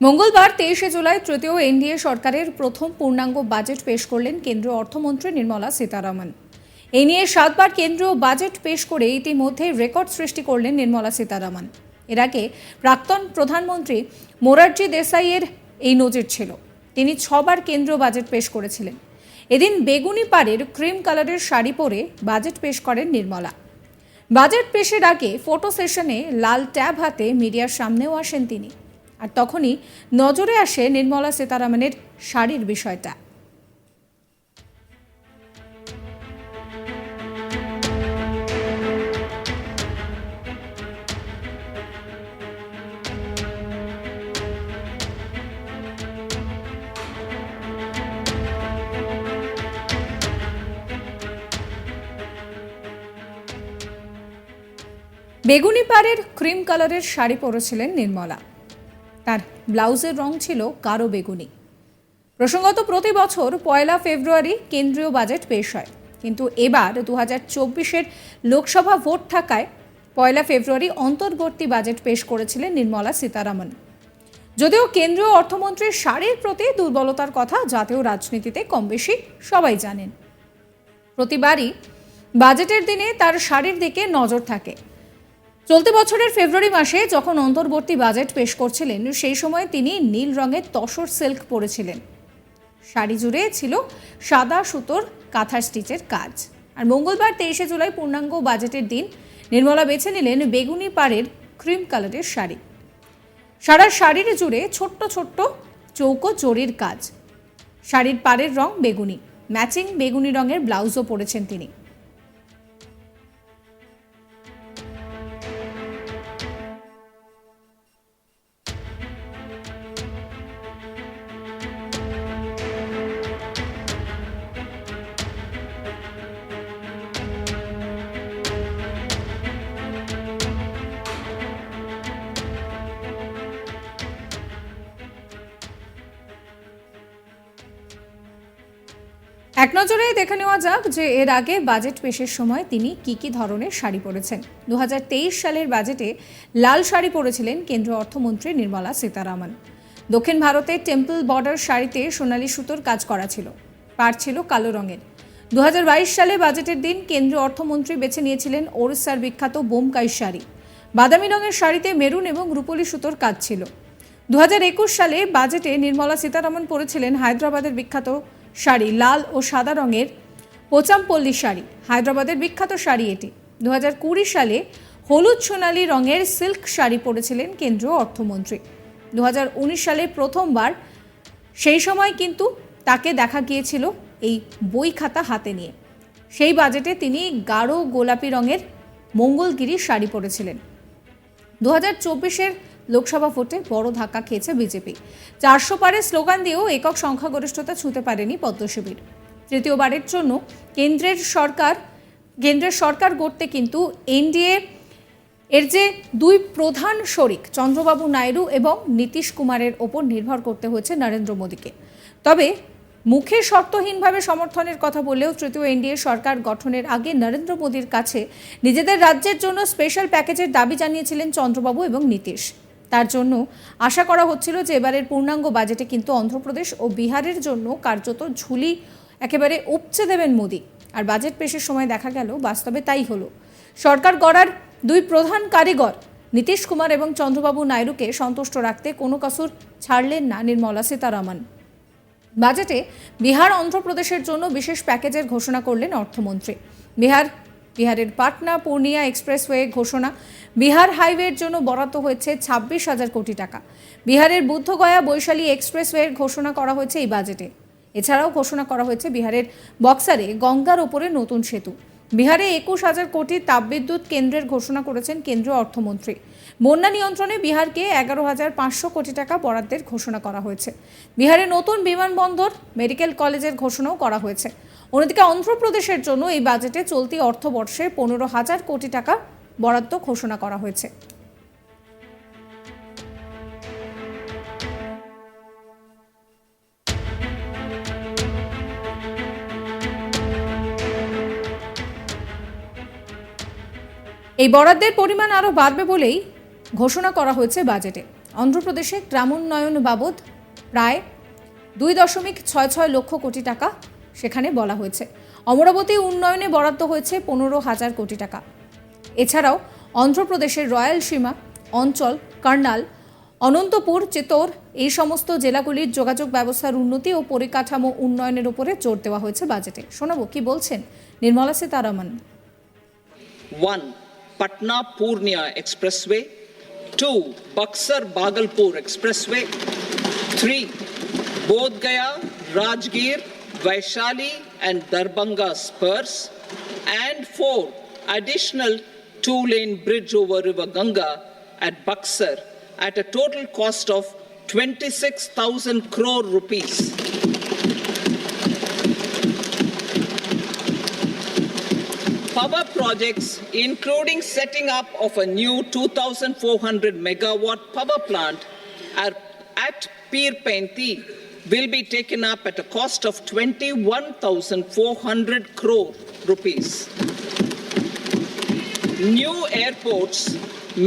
মঙ্গলবার 23শে জুলাই তৃতীয় এনডিএ সরকারের প্রথম পূর্ণাঙ্গ বাজেট পেশ করলেন কেন্দ্রীয় অর্থমন্ত্রী নির্মলা সীতারামন। এই নিয়ে 7বার কেন্দ্রীয় বাজেট পেশ করে ইতিমধ্যে রেকর্ড সৃষ্টি করলেন নির্মলা সীতারামন। এর আগে প্রাক্তন প্রধানমন্ত্রী মোরারজি দেসাইয়ের এই নজির ছিল। তিনি 6বার কেন্দ্রীয় বাজেট পেশ করেছিলেন। এদিন বেগুনি পাড়ের ক্রিম কালারের শাড়ি পরে বাজেট পেশ করেন নির্মলা। বাজেট পেশের আগে ফটো সেশনে লাল ট্যাব হাতে মিডিয়ার সামনেও আসেন তিনি। আর তখনই নজরে আসে নির্মলা সীতারামনের শাড়ির বিষয়টা। বেগুনি পাড়ের ক্রিম কালারের শাড়ি পরেছিলেন নির্মলা। তার ব্লাউজের রং ছিল গাঢ় বেগুনি। প্রসঙ্গত, প্রতি বছর 1 ফেব্রুয়ারি কেন্দ্রীয় বাজেট পেশ হয়, কিন্তু এবার 2024-এর লোকসভা ভোট থাকায় 1 ফেব্রুয়ারি অন্তর্বর্তী বাজেট পেশ করেছিলেন নির্মলা সীতারামন। যদিও কেন্দ্রীয় অর্থমন্ত্রীর শাড়ির প্রতি দুর্বলতার কথা জাতীয় রাজনীতিতে কম বেশি সবাই জানেন। প্রতিবারই বাজেটের দিনে তার শাড়ির দিকে নজর থাকে। চলতি বছরের ফেব্রুয়ারি মাসে যখন অন্তর্বর্তী বাজেট পেশ করছিলেন, সেই সময় তিনি নীল রঙের তসর সিল্ক পরেছিলেন। শাড়ি জুড়ে ছিল সাদা সুতোর কাঁথা স্টিচের কাজ। আর মঙ্গলবার 23শে জুলাই পূর্ণাঙ্গ বাজেটের দিন নির্মলা বেছে নিলেন বেগুনি পাড়ের ক্রিম কালারের শাড়ি। সারা শাড়ির জুড়ে ছোট্ট ছোট্ট চৌকো জরির কাজ। শাড়ির পাড়ের রং বেগুনি, ম্যাচিং বেগুনি রঙের ব্লাউজও পরেছেন তিনি। এক নজরে দেখে নেওয়া যাক যে এর আগে বাজেট পেশের সময় তিনি কি ধরনের শাড়ি পরেছেন। 2023 সালের বাজেটে লাল শাড়ি পরেছিলেন কেন্দ্রীয় অর্থমন্ত্রী নির্মলা সীতারামন। দক্ষিণ ভারতের টেম্পল বর্ডার শাড়িতে সোনালী সুতোর কাজ করা ছিল, পাড় ছিল কালো রঙের। 2022 সালে বাজেটের দিন কেন্দ্রীয় অর্থমন্ত্রী বেছে নিয়েছিলেন ওড়িশার বিখ্যাত বোমকাই শাড়ি। বাদামি রঙের শাড়িতে মেরুন এবং রূপোলি সুতোর কাজ ছিল। 2021 সালে বাজেটে নির্মলা সীতারামন পরেছিলেন হায়দ্রাবাদের বিখ্যাত শাড়ি, লাল ও সাদা রঙের পোচামপল্লী শাড়ি। হায়দ্রাবাদের বিখ্যাত শাড়ি এটি। 2020 সালে হলুদ সোনালী রঙের সিল্ক শাড়ি পরেছিলেন কেন্দ্রীয় অর্থমন্ত্রী। 2019 সালে প্রথমবার, সেই সময় কিন্তু তাকে দেখা গিয়েছিল এই বই খাতা হাতে নিয়ে। সেই বাজেটে তিনি গাঢ় গোলাপি রঙের মঙ্গলগিরি শাড়ি পরেছিলেন। 2024-এর লোকসভা ভোটে বড় ধাক্কা খেয়েছে বিজেপি। 400 পারে স্লোগান দিয়েও একক সংখ্যাগরিষ্ঠতা ছুঁতে পারেনি পদ্মশিবির। তৃতীয়বারের জন্য কেন্দ্রের সরকার গড়তে কিন্তু এনডিএ এর যে দুই প্রধান শরিক চন্দ্রবাবু নাইডু এবং নীতিশ কুমারের ওপর নির্ভর করতে হয়েছে নরেন্দ্র মোদীকে। তবে মুখে শর্তহীনভাবে সমর্থনের কথা বললেও তৃতীয় এনডিএ সরকার গঠনের আগে নরেন্দ্র মোদীর কাছে নিজেদের রাজ্যের জন্য স্পেশাল প্যাকেজের দাবি জানিয়েছিলেন চন্দ্রবাবু এবং নীতিশ। তার জন্য আশা করা হচ্ছিল যে এবারের পূর্ণাঙ্গ বাজেটে কিন্তু অন্ধ্রপ্রদেশ ও বিহারের জন্য কার্যত ঝুলি একেবারে উপচে দেবেন মোদী। আর বাজেট পেশের সময় দেখা গেল বাস্তবে তাই হলো। সরকার গড়ার দুই প্রধান কারিগর নীতিশ কুমার এবং চন্দ্রবাবু নাইডুকে সন্তুষ্ট রাখতে কোনো কসুর ছাড়লেন না নির্মলা সীতারামন। বাজেটে বিহার অন্ধ্রপ্রদেশের জন্য বিশেষ প্যাকেজের ঘোষণা করলেন অর্থমন্ত্রী। বিহারের পাটনা পূর্ণিয়া এক্সপ্রেসওয়ে ঘোষণা। বিহার হাইওয়ের জন্য বরাদ্দ হয়েছে 26,000 কোটি টাকা। বিহারের বুদ্ধগয়া বৈশালী এক্সপ্রেসওয়ের ঘোষণা করা হয়েছে এই বাজেটে। এছাড়াও ঘোষণা করা হয়েছে বিহারের বক্সারে গঙ্গার ওপরে নতুন সেতু। বিহারে 21,000 কোটি তাপবিদ্যুৎ কেন্দ্রের ঘোষণা করেছেন কেন্দ্রীয় অর্থমন্ত্রী। বন্যা নিয়ন্ত্রণে বিহারকে 11,500 কোটি টাকা বরাদ্দের ঘোষণা করা হয়েছে। বিহারে নতুন বিমানবন্দর, মেডিকেল কলেজের ঘোষণাও করা হয়েছে। অন্যদিকে অন্ধ্রপ্রদেশের জন্য এই বাজেটে চলতি অর্থবর্ষে 15,000 কোটি টাকা বরাদ্দ ঘোষণা করা হয়েছে। এই বরাদ্দের পরিমাণ আরও বাড়বে বলেই ঘোষণা করা হয়েছে বাজেটে। অন্ধ্রপ্রদেশে গ্রামোন্নয়ন বাবদ প্রায় 2.66 লক্ষ কোটি টাকা সেখানে বলা হয়েছে। অমরাবতী উন্নয়নে বরাদ্দ হয়েছে 15,000 কোটি টাকা। এছাড়াও অন্ধ্রপ্রদেশের রয়্যালসীমা অঞ্চল, কার্নাল, অনন্তপুর, চিত্তোর এই সমস্ত জেলাগুলির যোগাযোগ ব্যবস্থার উন্নতি ও পরিকাঠামো উন্নয়নের উপরে জোর দেওয়া হয়েছে বাজেটে। শোনাবো কি বলছেন Nirmala Sitharaman. 1. Patna Purnia Expressway. 2. Buxar Bhagalpur Expressway. 3. Bodh Gaya, Rajgir, Vaishali and Darbhanga spurs. And 4. Additional 2-lane bridge over River Ganga at Buxar at a total cost of 26,000 crore rupees. Power projects, including setting up of a new 2,400 megawatt power plant at Pirpenti, will be taken up at a cost of 21,400 crore rupees. New airports,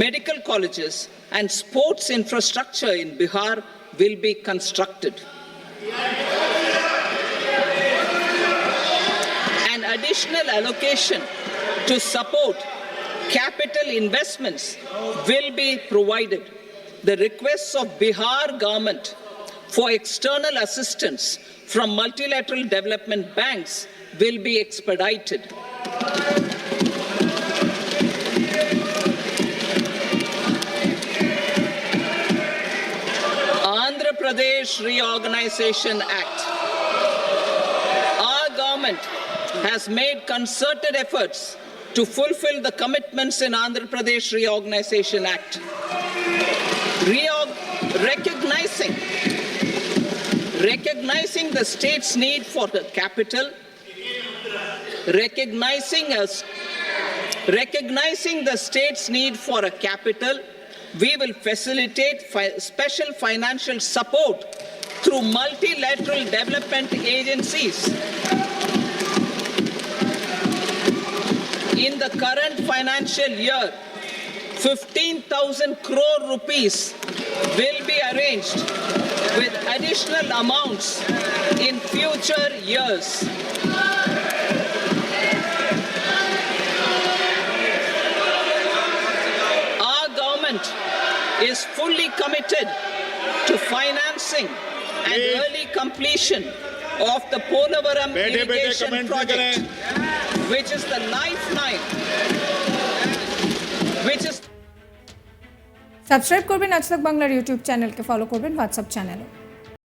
medical colleges, and sports infrastructure in Bihar will be constructed. An additional allocation to support capital investments will be provided. The requests of Bihar government for external assistance from multilateral development banks will be expedited. Andhra Pradesh Reorganization Act. Our government has made concerted efforts to fulfill the commitments in Andhra Pradesh Reorganization Act. Recognizing the state's need for the capital, recognizing the state's need for a capital, we will facilitate special financial support through multilateral development agencies. In the current financial year, 15,000 crore rupees will be arranged with additional amounts in future years. Our government is fully committed to financing and early completion of the Polavaram irrigation project, which is the lifeline, which is subscribe করবেন আজ তাক বাংলার YouTube চ্যানেলকে, follow করবেন WhatsApp চ্যানেলে।